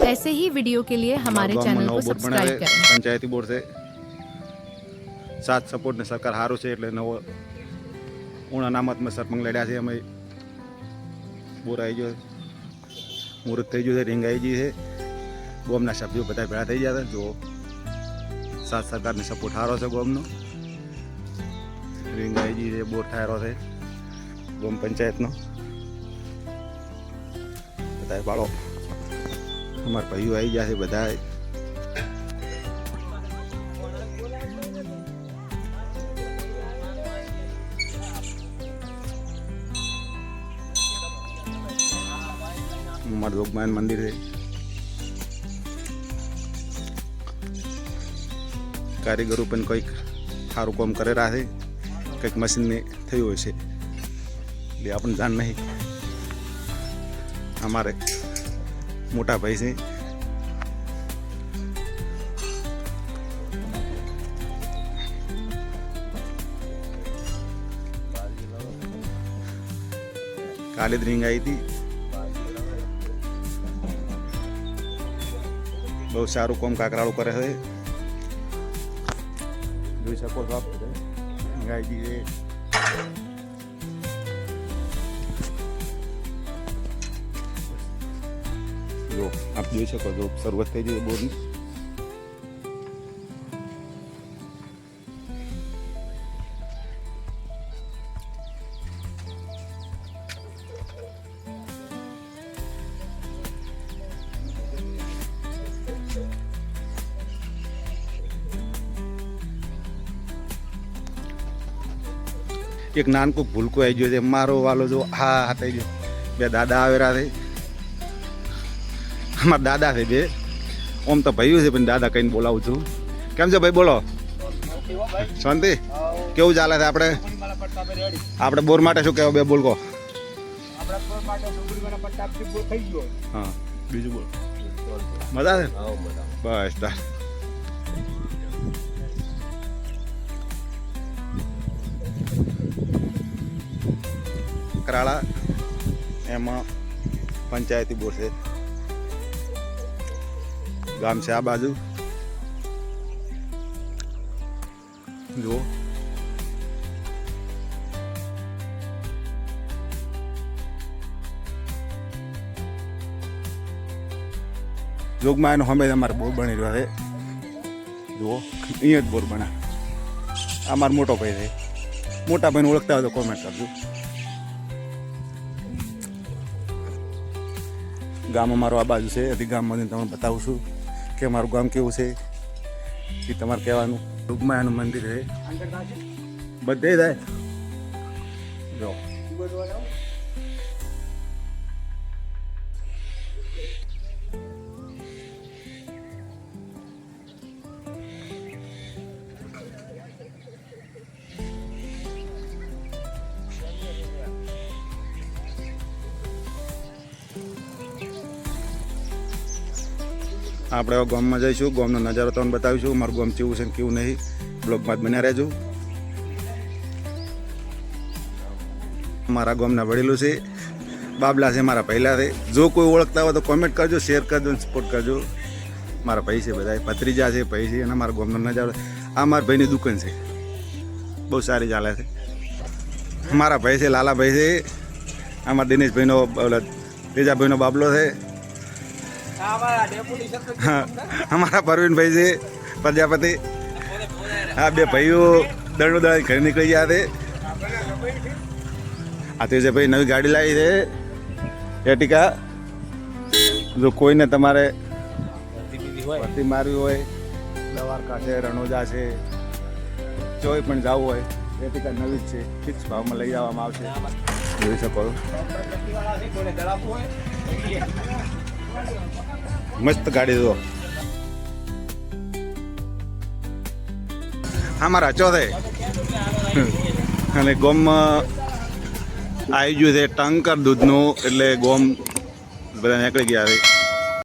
ऐसे ही वीडियो के लिए हमारे चैनल को सब्सक्राइब करें। पंचायती बोर्ड से साथ सपोर्ट ने सरकार हारू छे એટલે નવો ઊણ અનામતમાં સરપંચ લડ્યા છે અમે બોર આવી ગયો મુહૂર્ત થઈ ગયું છે રીંગ આવી ગઈ છે ગોમના સભ્યો બધા ભેળા થઈ ગયા છે જો સાથ સરકારને સપોર્ટ હારો છે ગોમનો રીંગ આવી ગઈ છે બોર ઠાયરો છે ગોમ પંચાયતનો બધા બાળો અમારા ભાઈઓ આવી ગયા છે બધા हमारे लोकमान मंदिर है कारीगरों पर कोई सारू काम करे रहा है कई मशीन में थी हो अपन जान नहीं हमारे मोटा भाई से काली रिंग आई थी बहुत सारू काम काकराड़ू करे है જોઈ શકો છો આપ ગાયજી છે જો આપ જોઈ શકો છો શરૂઆત થઈ ગઈ બોરની एक नानकू भूलको आई गयो मारो वालो जो हाँ हाथ आई गयो बे दादा आवेरा थे हमारा दादा थे बे ओम तो भाई से दादा कहीं बोलावू छू केम छे भाई बोलो शांति केवू चाले छे आपणे आपणे बोर माटे शुं कहेवो बे बोल को हाँ बीजू बोल मजा छे बस कराड़ा एम पंचायती बोर्ड से गाम से आ बाजू जो जोगमाया हमें अमर बोर बनी रहा है जो अँ बोर बना अमर मोटो भाई है मोटा भाई ओळखता हो तो कॉमेंट करजो गाम अमरो आ बाजू से अभी गाम में तमने बताऊँ छूँ कि अमरू गाम केवुं छे ए तमारे कहेवानुं जोगमायानुं मंदिर है बधे जाए जो આપણે ગામમાં જઈશું ગામનો નજારો તમને બતાવીશું મારું ગામ કેવું છે કેવું નહીં બ્લોગમાં જ બન્યા રહેજો મારા ગામના વડીલો છે બાબલા છે મારા પહેલા છે જો કોઈ ઓળખતા હોય તો કોમેન્ટ કરજો શેર કરજો સપોર્ટ કરજો મારા ભાઈ છે બધા ભત્રીજા છે ભાઈ છે અને મારા ગામનો નજારો આ મારા ભાઈની દુકાન છે બહુ સારી ચાલે છે મારા ભાઈ છે લાલાભાઈ છે અમારા દિનેશભાઈનો તેજાભાઈનો બાબલો છે हमारा परवीन भाई से प्रजापति हाँ बे भाईओ दड़ो दड़ा घर निकली जाते आते से भाई नवी गाड़ी लाई थे एटिका जो कोई ने तमारे भर्ती मारी हो द्वारका से रણોજા છે જોઈ પણ જાવું હોય એટિકા નવી જ છે ફિક્સ ભાવમાં લઈ જવામાં આવશે જોઈ શકો मस्त गाड़ी दो हमारा चौथे અને ગોમમાં આવી ગયું છે ટંકર દૂધનું એટલે ગોમ બધા નીકળી ગયા છે